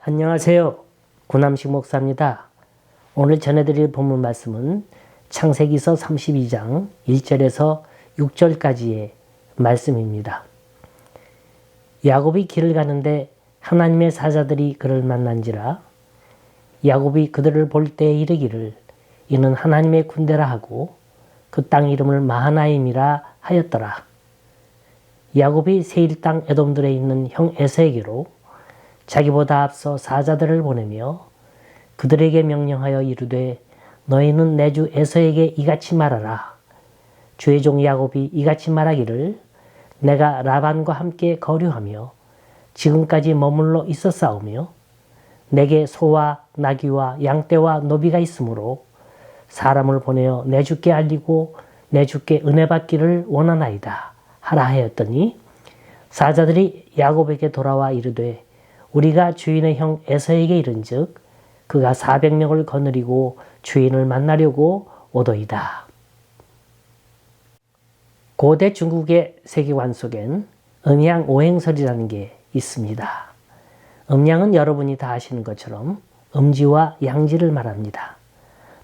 안녕하세요. 구남식 목사입니다. 오늘 전해드릴 본문 말씀은 창세기서 32장 1절에서 6절까지의 말씀입니다. 야곱이 길을 가는데 하나님의 사자들이 그를 만난지라. 야곱이 그들을 볼 때에 이르기를 이는 하나님의 군대라 하고 그 땅 이름을 마하나임이라 하였더라. 야곱이 세일 땅 에돔들에 있는 형 에서에게로 자기보다 앞서 사자들을 보내며 그들에게 명령하여 이르되 너희는 내 주 에서에게 이같이 말하라. 주의 종 야곱이 이같이 말하기를 내가 라반과 함께 거류하며 지금까지 머물러 있었사오며 내게 소와 나귀와 양떼와 노비가 있으므로 사람을 보내어 내 주께 알리고 내 주께 은혜 받기를 원하나이다 하라 하였더니 사자들이 야곱에게 돌아와 이르되 우리가 주인의 형 에서에게 이른즉 그가 400명을 거느리고 주인을 만나려고 오도이다. 고대 중국의 세계관 속엔 음양 오행설이라는 게 있습니다. 음양은 여러분이 다 아시는 것처럼 음지와 양지를 말합니다.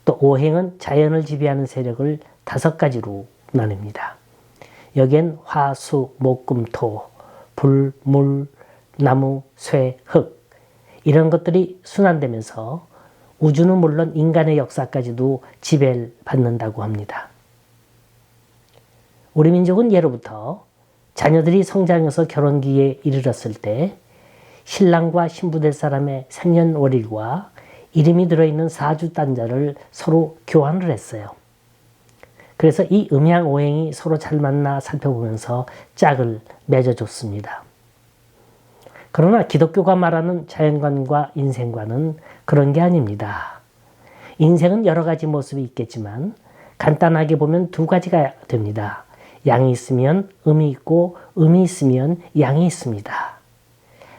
또 오행은 자연을 지배하는 세력을 5가지로 나눕니다. 여기엔 화, 수, 목, 금, 토, 불, 물, 나무, 쇠, 흙 이런 것들이 순환되면서 우주는 물론 인간의 역사까지도 지배를 받는다고 합니다. 우리 민족은 예로부터 자녀들이 성장해서 결혼기에 이르렀을 때 신랑과 신부 될 사람의 생년월일과 이름이 들어있는 사주단자를 서로 교환을 했어요. 그래서 이 음양오행이 서로 잘 맞나 살펴보면서 짝을 맺어줬습니다. 그러나 기독교가 말하는 자연관과 인생관은 그런 게 아닙니다. 인생은 여러 가지 모습이 있겠지만 간단하게 보면 2가지가 됩니다. 양이 있으면 음이 있고 음이 있으면 양이 있습니다.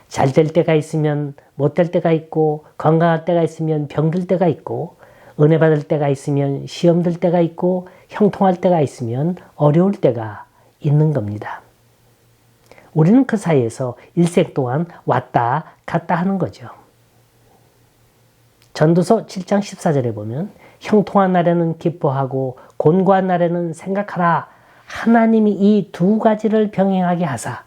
잘 될 때가 있으면 못 될 때가 있고 건강할 때가 있으면 병들 때가 있고 은혜 받을 때가 있으면 시험 들 때가 있고 형통할 때가 있으면 어려울 때가 있는 겁니다. 우리는 그 사이에서 일생 동안 왔다 갔다 하는 거죠. 전도서 7장 14절에 보면 형통한 날에는 기뻐하고 곤고한 날에는 생각하라. 하나님이 이 2가지를 병행하게 하사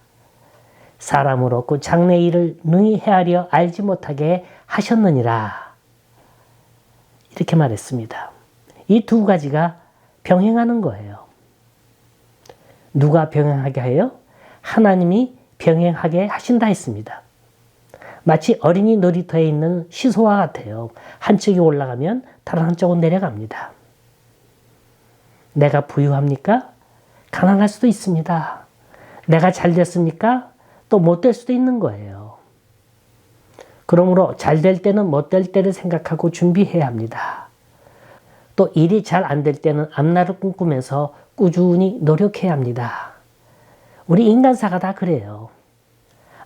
사람을 얻고 장래 일을 능히 헤아려 알지 못하게 하셨느니라. 이렇게 말했습니다. 이 2가지가 병행하는 거예요. 누가 병행하게 해요? 하나님이 병행하게 하신다 했습니다. 마치 어린이 놀이터에 있는 시소와 같아요. 한쪽이 올라가면 다른 한쪽은 내려갑니다. 내가 부유합니까? 가난할 수도 있습니다. 내가 잘 됐습니까? 또 못 될 수도 있는 거예요. 그러므로 잘 될 때는 못 될 때를 생각하고 준비해야 합니다. 또 일이 잘 안 될 때는 앞날을 꿈꾸면서 꾸준히 노력해야 합니다. 우리 인간사가 다 그래요.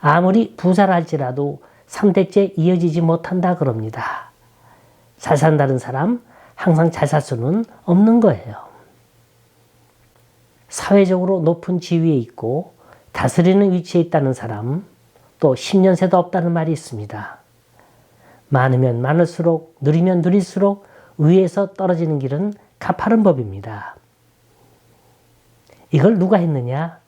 아무리 부자라 할지라도 3대째 이어지지 못한다 그럽니다. 잘 산다는 사람 항상 잘 살 수는 없는 거예요. 사회적으로 높은 지위에 있고 다스리는 위치에 있다는 사람 또 10년새도 없다는 말이 있습니다. 많으면 많을수록 누리면 누릴수록 위에서 떨어지는 길은 가파른 법입니다. 이걸 누가 했느냐?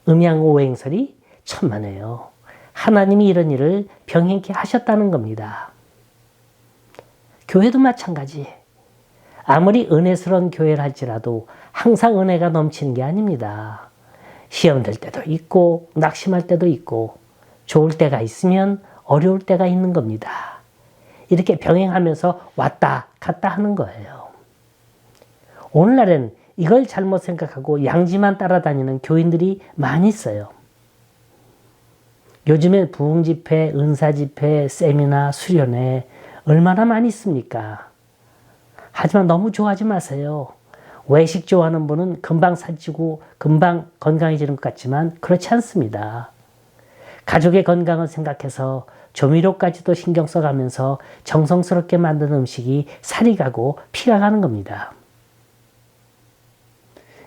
음양오행설이 천만에요. 하나님이 이런 일을 병행케 하셨다는 겁니다. 교회도 마찬가지. 아무리 은혜스러운 교회를 할지라도 항상 은혜가 넘치는 게 아닙니다. 시험 될 때도 있고 낙심할 때도 있고 좋을 때가 있으면 어려울 때가 있는 겁니다. 이렇게 병행하면서 왔다 갔다 하는 거예요. 오늘날엔 이걸 잘못 생각하고 양지만 따라다니는 교인들이 많이 있어요. 요즘에 부흥집회, 은사집회, 세미나, 수련회 얼마나 많이 있습니까? 하지만 너무 좋아하지 마세요. 외식 좋아하는 분은 금방 살찌고 금방 건강해지는 것 같지만 그렇지 않습니다. 가족의 건강을 생각해서 조미료까지도 신경 써가면서 정성스럽게 만든 음식이 살이 가고 피가 가는 겁니다.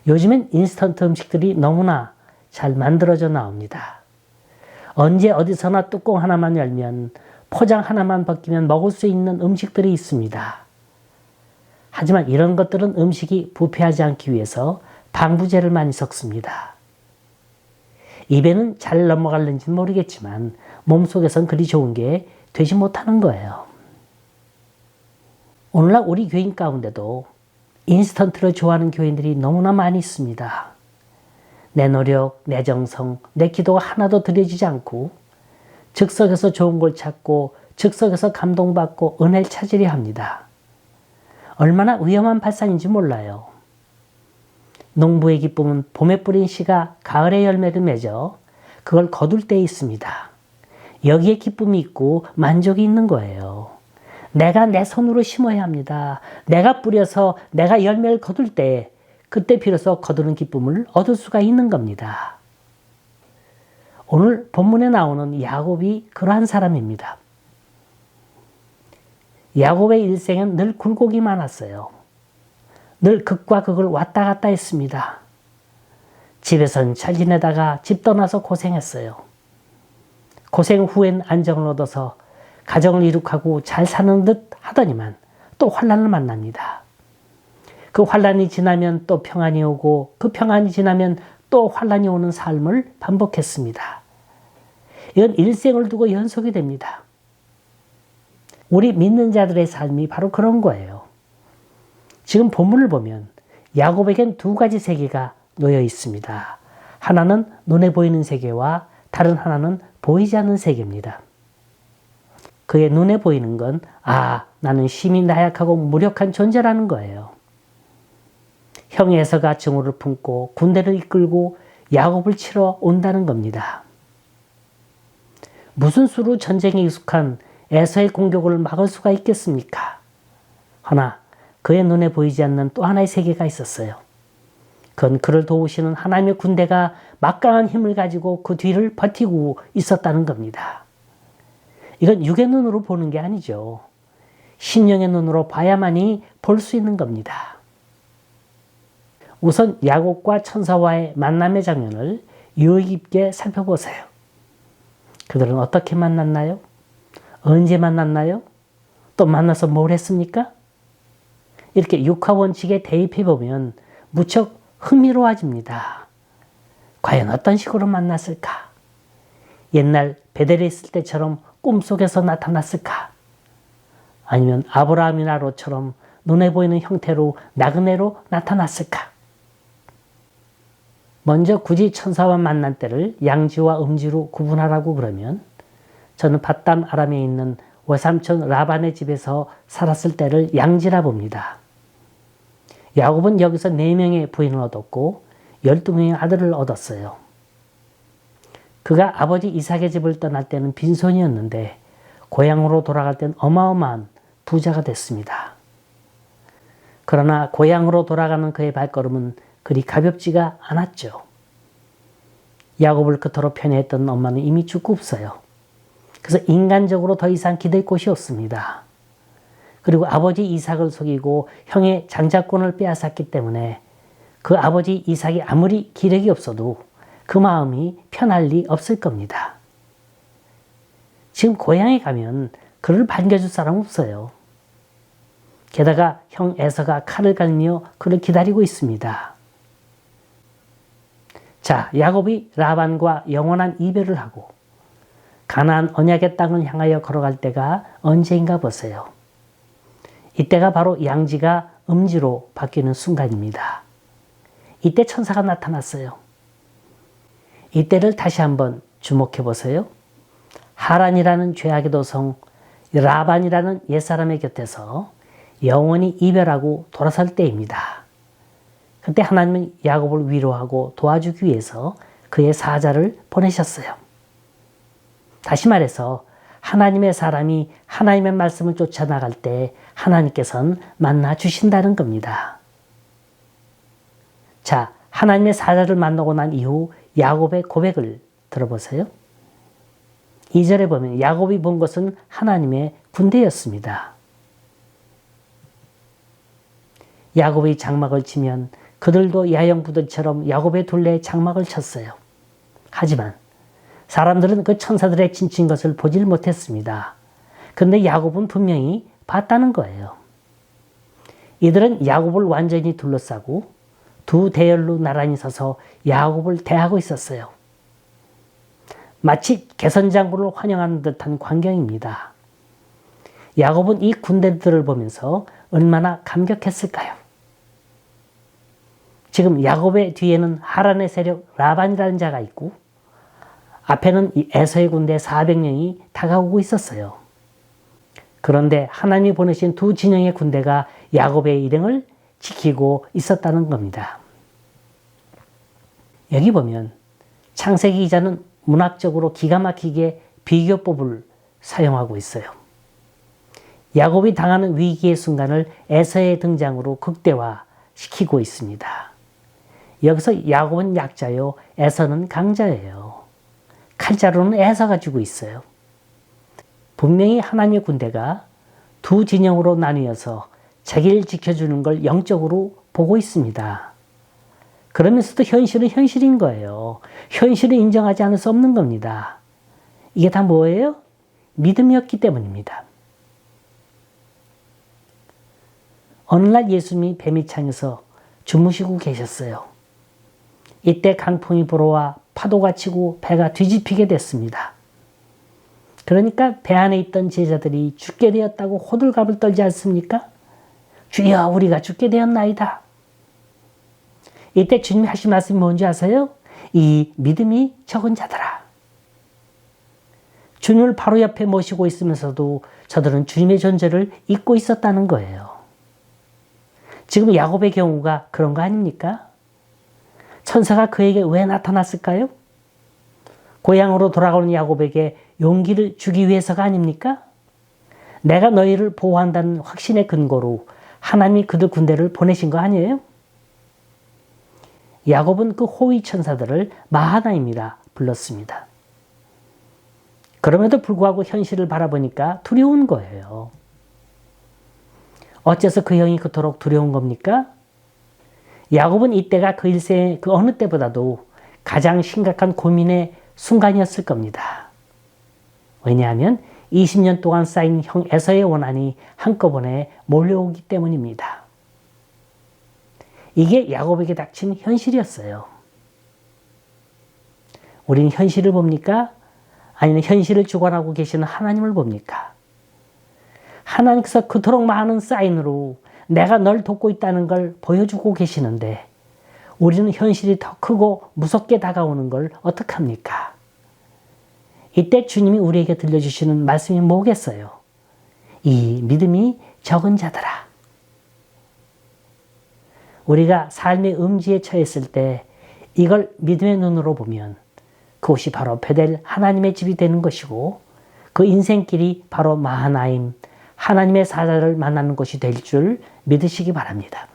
요즘엔 인스턴트 음식들이 너무나 잘 만들어져 나옵니다. 언제 어디서나 뚜껑 하나만 열면 포장 하나만 벗기면 먹을 수 있는 음식들이 있습니다. 하지만 이런 것들은 음식이 부패하지 않기 위해서 방부제를 많이 섞습니다. 입에는 잘 넘어갈는지는 모르겠지만 몸속에선 그리 좋은 게 되지 못하는 거예요. 오늘날 우리 교인 가운데도 인스턴트를 좋아하는 교인들이 너무나 많이 있습니다. 내 노력, 내 정성, 내 기도가 하나도 들여지지 않고 즉석에서 좋은 걸 찾고 즉석에서 감동받고 은혜를 찾으려 합니다. 얼마나 위험한 발상인지 몰라요. 농부의 기쁨은 봄에 뿌린 씨가 가을에 열매를 맺어 그걸 거둘 때에 있습니다. 여기에 기쁨이 있고 만족이 있는 거예요. 내가 내 손으로 심어야 합니다. 내가 뿌려서 내가 열매를 거둘 때 그때 비로소 거두는 기쁨을 얻을 수가 있는 겁니다. 오늘 본문에 나오는 야곱이 그러한 사람입니다. 야곱의 일생은 늘 굴곡이 많았어요. 늘 극과 극을 왔다 갔다 했습니다. 집에선 잘 지내다가 집 떠나서 고생했어요. 고생 후엔 안정을 얻어서 가정을 이룩하고 잘 사는 듯 하더니만 또 환난을 만납니다. 그 환난이 지나면 또 평안이 오고 그 평안이 지나면 또 환난이 오는 삶을 반복했습니다. 이건 일생을 두고 연속이 됩니다. 우리 믿는 자들의 삶이 바로 그런 거예요. 지금 본문을 보면 야곱에겐 두 가지 세계가 놓여 있습니다. 하나는 눈에 보이는 세계와 다른 하나는 보이지 않는 세계입니다. 그의 눈에 보이는 건 나는 심히 나약하고 무력한 존재라는 거예요. 형 에서가 증오를 품고 군대를 이끌고 야곱을 치러 온다는 겁니다. 무슨 수로 전쟁에 익숙한 에서의 공격을 막을 수가 있겠습니까? 허나 그의 눈에 보이지 않는 또 하나의 세계가 있었어요. 그건 그를 도우시는 하나님의 군대가 막강한 힘을 가지고 그 뒤를 버티고 있었다는 겁니다. 이건 육의 눈으로 보는 게 아니죠. 신령의 눈으로 봐야만이 볼 수 있는 겁니다. 우선 야곱과 천사와의 만남의 장면을 유의 깊게 살펴보세요. 그들은 어떻게 만났나요? 언제 만났나요? 또 만나서 뭘 했습니까? 이렇게 육하 원칙에 대입해보면 무척 흥미로워집니다. 과연 어떤 식으로 만났을까? 옛날 베델에 있을 때처럼 꿈속에서 나타났을까? 아니면 아브라함이나 롯처럼 눈에 보이는 형태로 나그네로 나타났을까? 먼저 굳이 천사와 만난 때를 양지와 음지로 구분하라고 그러면 저는 밧담 아람에 있는 외삼촌 라반의 집에서 살았을 때를 양지라 봅니다. 야곱은 여기서 4명의 부인을 얻었고 12명의 아들을 얻었어요. 그가 아버지 이삭의 집을 떠날 때는 빈손이었는데 고향으로 돌아갈 땐 어마어마한 부자가 됐습니다. 그러나 고향으로 돌아가는 그의 발걸음은 그리 가볍지가 않았죠. 야곱을 그토록 편애했던 엄마는 이미 죽고 없어요. 그래서 인간적으로 더 이상 기댈 곳이 없습니다. 그리고 아버지 이삭을 속이고 형의 장자권을 빼앗았기 때문에 그 아버지 이삭이 아무리 기력이 없어도 그 마음이 편할 리 없을 겁니다. 지금 고향에 가면 그를 반겨줄 사람 없어요. 게다가 형 에서가 칼을 갈며 그를 기다리고 있습니다. 자, 야곱이 라반과 영원한 이별을 하고 가나안 언약의 땅을 향하여 걸어갈 때가 언제인가 보세요. 이때가 바로 양지가 음지로 바뀌는 순간입니다. 이때 천사가 나타났어요. 이때를 다시 한번 주목해 보세요. 하란이라는 죄악의 도성 라반이라는 옛사람의 곁에서 영원히 이별하고 돌아설 때입니다. 그때 하나님은 야곱을 위로하고 도와주기 위해서 그의 사자를 보내셨어요. 다시 말해서 하나님의 사람이 하나님의 말씀을 쫓아나갈 때 하나님께서는 만나 주신다는 겁니다. 자, 하나님의 사자를 만나고 난 이후 야곱의 고백을 들어보세요. 2절에 보면 야곱이 본 것은 하나님의 군대였습니다. 야곱이 장막을 치면 그들도 야영부들처럼 야곱의 둘레에 장막을 쳤어요. 하지만 사람들은 그 천사들의 진친 것을 보질 못했습니다. 근데 야곱은 분명히 봤다는 거예요. 이들은 야곱을 완전히 둘러싸고 두 대열로 나란히 서서 야곱을 대하고 있었어요. 마치 개선장군을 환영하는 듯한 광경입니다. 야곱은 이 군대들을 보면서 얼마나 감격했을까요? 지금 야곱의 뒤에는 하란의 세력 라반이라는 자가 있고 앞에는 이 에서의 군대 400명이 다가오고 있었어요. 그런데 하나님이 보내신 두 진영의 군대가 야곱의 일행을 지키고 있었다는 겁니다. 여기 보면 창세기 기자는 문학적으로 기가 막히게 비교법을 사용하고 있어요. 야곱이 당하는 위기의 순간을 에서의 등장으로 극대화시키고 있습니다. 여기서 야곱은 약자요, 에서는 강자예요. 칼자루는 에서가 쥐고 있어요. 분명히 하나님의 군대가 두 진영으로 나뉘어서 자기를 지켜주는 걸 영적으로 보고 있습니다. 그러면서도 현실은 현실인 거예요. 현실을 인정하지 않을 수 없는 겁니다. 이게 다 뭐예요? 믿음이었기 때문입니다. 어느 날 예수님이 뱀이창에서 주무시고 계셨어요. 이때 강풍이 불어와 파도가 치고 배가 뒤집히게 됐습니다. 그러니까 배 안에 있던 제자들이 죽게 되었다고 호들갑을 떨지 않습니까? 주여, 우리가 죽게 되었나이다. 이때 주님이 하신 말씀이 뭔지 아세요? 이 믿음이 적은 자들아. 주님을 바로 옆에 모시고 있으면서도 저들은 주님의 존재를 잊고 있었다는 거예요. 지금 야곱의 경우가 그런 거 아닙니까? 천사가 그에게 왜 나타났을까요? 고향으로 돌아가는 야곱에게 용기를 주기 위해서가 아닙니까? 내가 너희를 보호한다는 확신의 근거로 하나님이 그들 군대를 보내신 거 아니에요? 야곱은 그 호위 천사들을 마하나임이라 불렀습니다. 그럼에도 불구하고 현실을 바라보니까 두려운 거예요. 어째서 그 형이 그토록 두려운 겁니까? 야곱은 이때가 그 일생의 그 어느 때보다도 가장 심각한 고민의 순간이었을 겁니다. 왜냐하면 20년 동안 쌓인 형 에서의 원한이 한꺼번에 몰려오기 때문입니다. 이게 야곱에게 닥친 현실이었어요. 우리는 현실을 봅니까? 아니면 현실을 주관하고 계시는 하나님을 봅니까? 하나님께서 그토록 많은 사인으로 내가 널 돕고 있다는 걸 보여주고 계시는데 우리는 현실이 더 크고 무섭게 다가오는 걸 어떡합니까? 이때 주님이 우리에게 들려주시는 말씀이 뭐겠어요? 이 믿음이 적은 자들아. 우리가 삶의 음지에 처했을 때 이걸 믿음의 눈으로 보면 그곳이 바로 베델 하나님의 집이 되는 것이고 그 인생길이 바로 마하나임 하나님의 사자를 만나는 곳이 될 줄 믿으시기 바랍니다.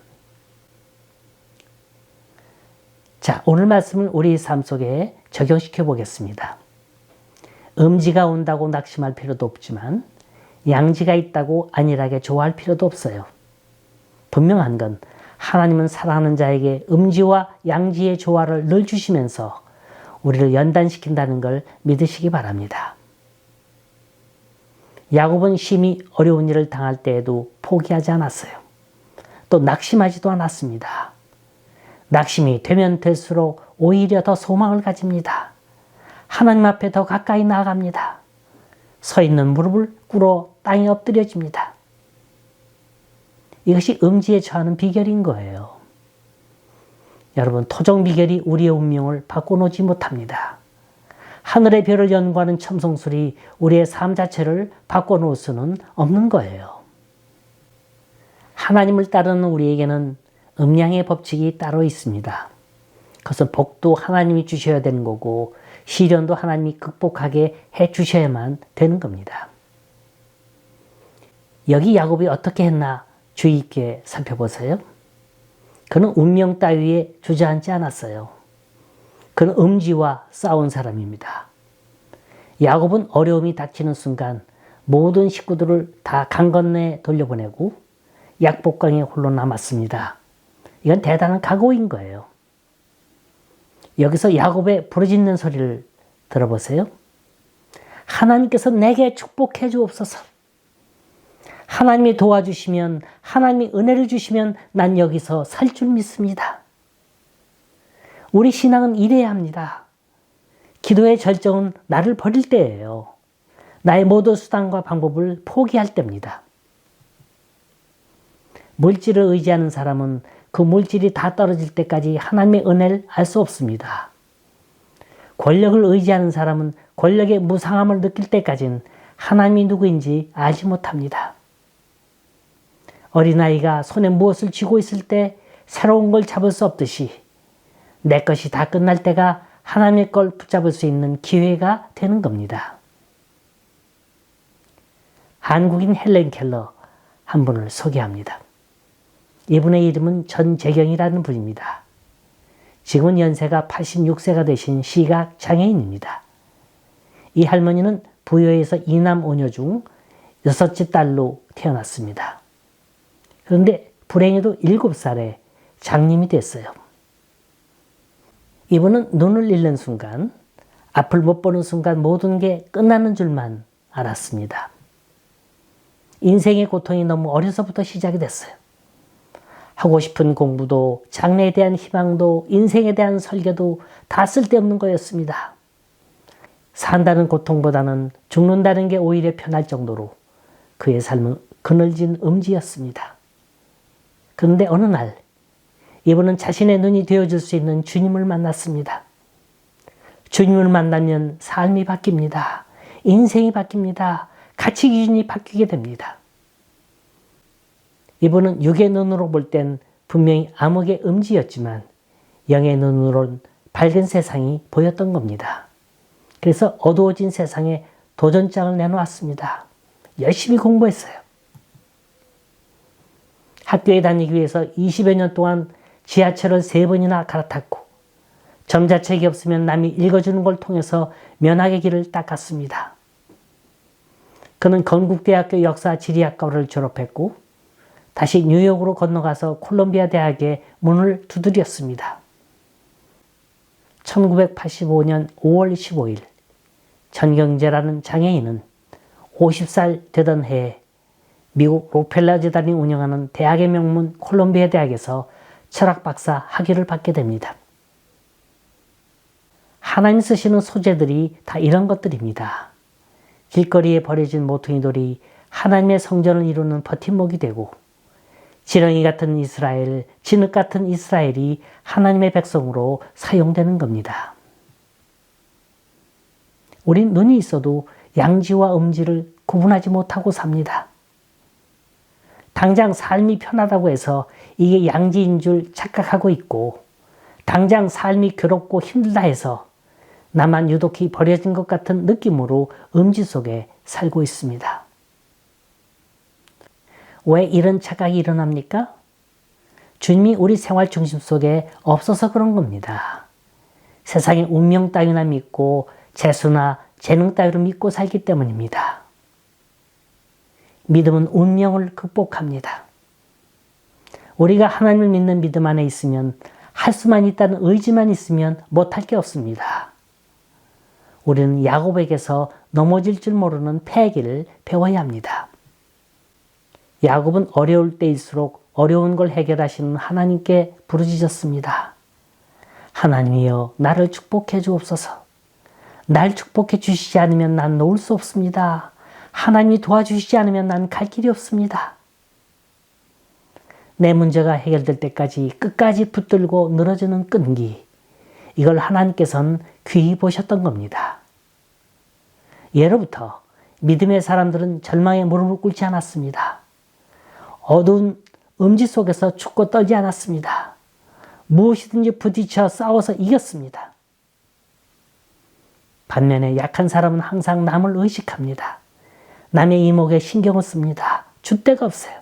자, 오늘 말씀을 우리 삶 속에 적용시켜 보겠습니다. 음지가 온다고 낙심할 필요도 없지만 양지가 있다고 안일하게 좋아할 필요도 없어요. 분명한 건 하나님은 사랑하는 자에게 음지와 양지의 조화를 늘 주시면서 우리를 연단시킨다는 걸 믿으시기 바랍니다. 야곱은 심히 어려운 일을 당할 때에도 포기하지 않았어요. 또 낙심하지도 않았습니다. 낙심이 되면 될수록 오히려 더 소망을 가집니다. 하나님 앞에 더 가까이 나아갑니다. 서 있는 무릎을 꿇어 땅에 엎드려집니다. 이것이 음지에 처하는 비결인 거예요. 여러분, 토종 비결이 우리의 운명을 바꿔놓지 못합니다. 하늘의 별을 연구하는 첨성술이 우리의 삶 자체를 바꿔놓을 수는 없는 거예요. 하나님을 따르는 우리에게는 음양의 법칙이 따로 있습니다. 그것은 복도 하나님이 주셔야 되는 거고 시련도 하나님이 극복하게 해 주셔야만 되는 겁니다. 여기 야곱이 어떻게 했나 주의 있게 살펴보세요. 그는 운명 따위에 주저앉지 않았어요. 그는 음지와 싸운 사람입니다. 야곱은 어려움이 닥치는 순간 모든 식구들을 다 강 건너에 돌려보내고 약복강에 홀로 남았습니다. 이건 대단한 각오인 거예요. 여기서 야곱의 부르짖는 소리를 들어보세요. 하나님께서 내게 축복해 주옵소서. 하나님이 도와주시면, 하나님이 은혜를 주시면 난 여기서 살 줄 믿습니다. 우리 신앙은 이래야 합니다. 기도의 절정은 나를 버릴 때예요. 나의 모든 수단과 방법을 포기할 때입니다. 물질을 의지하는 사람은 그 물질이 다 떨어질 때까지 하나님의 은혜를 알 수 없습니다. 권력을 의지하는 사람은 권력의 무상함을 느낄 때까지는 하나님이 누구인지 알지 못합니다. 어린아이가 손에 무엇을 쥐고 있을 때 새로운 걸 잡을 수 없듯이 내 것이 다 끝날 때가 하나님의 걸 붙잡을 수 있는 기회가 되는 겁니다. 한국인 헬렌 켈러 한 분을 소개합니다. 이분의 이름은 전재경이라는 분입니다. 지금은 연세가 86세가 되신 시각 장애인입니다. 이 할머니는 부여에서 2남 5녀 중 6째 딸로 태어났습니다. 그런데 불행히도 7살에 장님이 됐어요. 이분은 눈을 잃는 순간, 앞을 못 보는 순간 모든 게 끝나는 줄만 알았습니다. 인생의 고통이 너무 어려서부터 시작이 됐어요. 하고 싶은 공부도, 장래에 대한 희망도, 인생에 대한 설계도 다 쓸데없는 거였습니다. 산다는 고통보다는 죽는다는 게 오히려 편할 정도로 그의 삶은 그늘진 음지였습니다. 그런데 어느 날 이분은 자신의 눈이 되어줄 수 있는 주님을 만났습니다. 주님을 만나면 삶이 바뀝니다. 인생이 바뀝니다. 가치 기준이 바뀌게 됩니다. 이분은 육의 눈으로 볼 땐 분명히 암흑의 음지였지만 영의 눈으로는 밝은 세상이 보였던 겁니다. 그래서 어두워진 세상에 도전장을 내놓았습니다. 열심히 공부했어요. 학교에 다니기 위해서 20여 년 동안 지하철을 3번이나 갈아탔고 점자책이 없으면 남이 읽어주는 걸 통해서 면학의 길을 닦았습니다. 그는 건국대학교 역사지리학과를 졸업했고 다시 뉴욕으로 건너가서 콜롬비아 대학의 문을 두드렸습니다. 1985년 5월 15일 전경재라는 장애인은 50살 되던 해에 미국 로펠러 재단이 운영하는 대학의 명문 콜롬비아 대학에서 철학 박사 학위를 받게 됩니다. 하나님 쓰시는 소재들이 다 이런 것들입니다. 길거리에 버려진 모퉁이돌이 하나님의 성전을 이루는 버팀목이 되고 지렁이 같은 이스라엘, 진흙 같은 이스라엘이 하나님의 백성으로 사용되는 겁니다. 우린 눈이 있어도 양지와 음지를 구분하지 못하고 삽니다. 당장 삶이 편하다고 해서 이게 양지인 줄 착각하고 있고 당장 삶이 괴롭고 힘들다 해서 나만 유독히 버려진 것 같은 느낌으로 음지 속에 살고 있습니다. 왜 이런 착각이 일어납니까? 주님이 우리 생활 중심 속에 없어서 그런 겁니다. 세상의 운명 따위나 믿고 재수나 재능 따위로 믿고 살기 때문입니다. 믿음은 운명을 극복합니다. 우리가 하나님을 믿는 믿음 안에 있으면 할 수만 있다는 의지만 있으면 못할 게 없습니다. 우리는 야곱에게서 넘어질 줄 모르는 패기를 배워야 합니다. 야곱은 어려울 때일수록 어려운 걸 해결하시는 하나님께 부르짖었습니다. 하나님이여 나를 축복해 주옵소서. 날 축복해 주시지 않으면 난 놓을 수 없습니다. 하나님이 도와주시지 않으면 난 갈 길이 없습니다. 내 문제가 해결될 때까지 끝까지 붙들고 늘어지는 끈기, 이걸 하나님께서는 귀히 보셨던 겁니다. 예로부터 믿음의 사람들은 절망에 무릎을 꿇지 않았습니다. 어두운 음지 속에서 죽고 떨지 않았습니다. 무엇이든지 부딪혀 싸워서 이겼습니다. 반면에 약한 사람은 항상 남을 의식합니다. 남의 이목에 신경을 씁니다. 줏대가 없어요.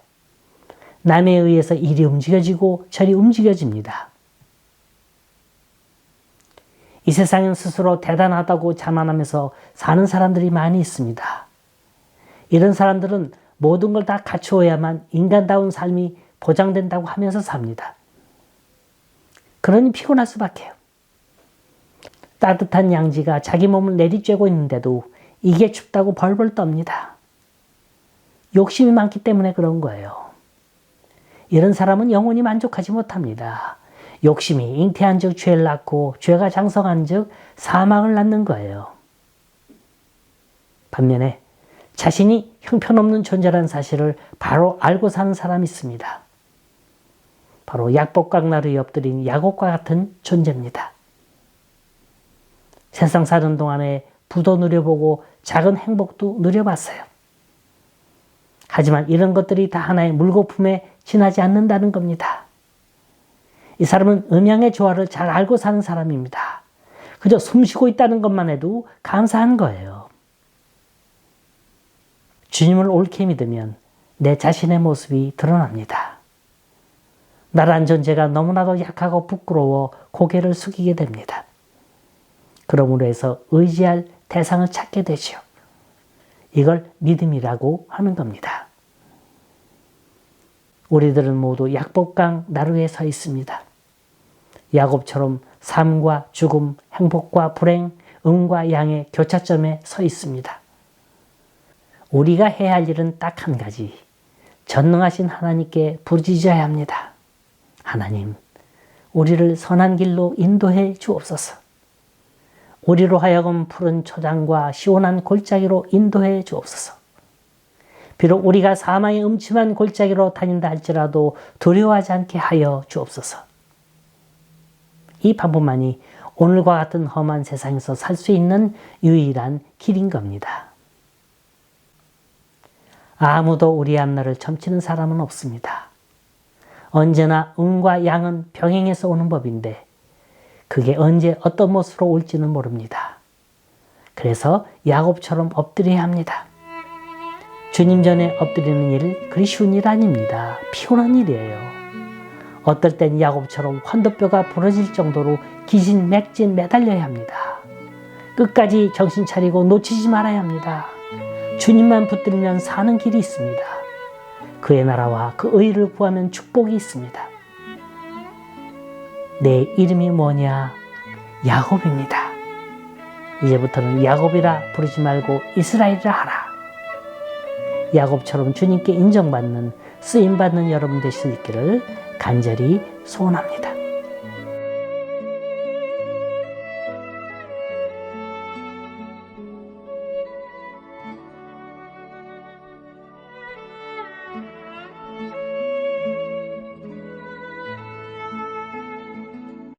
남에 의해서 이리 움직여지고 저리 움직여집니다. 이 세상은 스스로 대단하다고 자만하면서 사는 사람들이 많이 있습니다. 이런 사람들은 모든 걸 다 갖추어야만 인간다운 삶이 보장된다고 하면서 삽니다. 그러니 피곤할 수밖에요. 따뜻한 양지가 자기 몸을 내리쬐고 있는데도 이게 춥다고 벌벌 떱니다. 욕심이 많기 때문에 그런 거예요. 이런 사람은 영원히 만족하지 못합니다. 욕심이 잉태한 즉 죄를 낳고 죄가 장성한 즉 사망을 낳는 거예요. 반면에 자신이 형편없는 존재라는 사실을 바로 알고 사는 사람이 있습니다. 바로 약복강 나루에 엎드린 야곱과 같은 존재입니다. 세상 사는 동안에 부도 누려보고 작은 행복도 누려봤어요. 하지만 이런 것들이 다 하나의 물거품에 지나지 않는다는 겁니다. 이 사람은 음양의 조화를 잘 알고 사는 사람입니다. 그저 숨쉬고 있다는 것만 해도 감사한 거예요. 주님을 옳게 믿으면 내 자신의 모습이 드러납니다. 나란 존재가 너무나도 약하고 부끄러워 고개를 숙이게 됩니다. 그러므로 해서 의지할 대상을 찾게 되죠. 이걸 믿음이라고 하는 겁니다. 우리들은 모두 약복강 나루에 서 있습니다. 야곱처럼 삶과 죽음, 행복과 불행, 음과 양의 교차점에 서 있습니다. 우리가 해야 할 일은 딱 한 가지, 전능하신 하나님께 부르짖어야 합니다. 하나님, 우리를 선한 길로 인도해 주옵소서. 우리로 하여금 푸른 초장과 시원한 골짜기로 인도해 주옵소서. 비록 우리가 사망의 음침한 골짜기로 다닌다 할지라도 두려워하지 않게 하여 주옵소서. 이 방법만이 오늘과 같은 험한 세상에서 살 수 있는 유일한 길인 겁니다. 아무도 우리 앞날을 점치는 사람은 없습니다. 언제나 음과 양은 병행해서 오는 법인데 그게 언제 어떤 모습으로 올지는 모릅니다. 그래서 야곱처럼 엎드려야 합니다. 주님 전에 엎드리는 일 그리 쉬운 일 아닙니다. 피곤한 일이에요. 어떨 땐 야곱처럼 환도뼈가 부러질 정도로 기진맥진 매달려야 합니다. 끝까지 정신 차리고 놓치지 말아야 합니다. 주님만 붙들면 사는 길이 있습니다. 그의 나라와 그 의를 구하면 축복이 있습니다. 내 이름이 뭐냐? 야곱입니다. 이제부터는 야곱이라 부르지 말고 이스라엘이라 하라. 야곱처럼 주님께 인정받는, 쓰임받는 여러분 되실 수 있기를 간절히 소원합니다.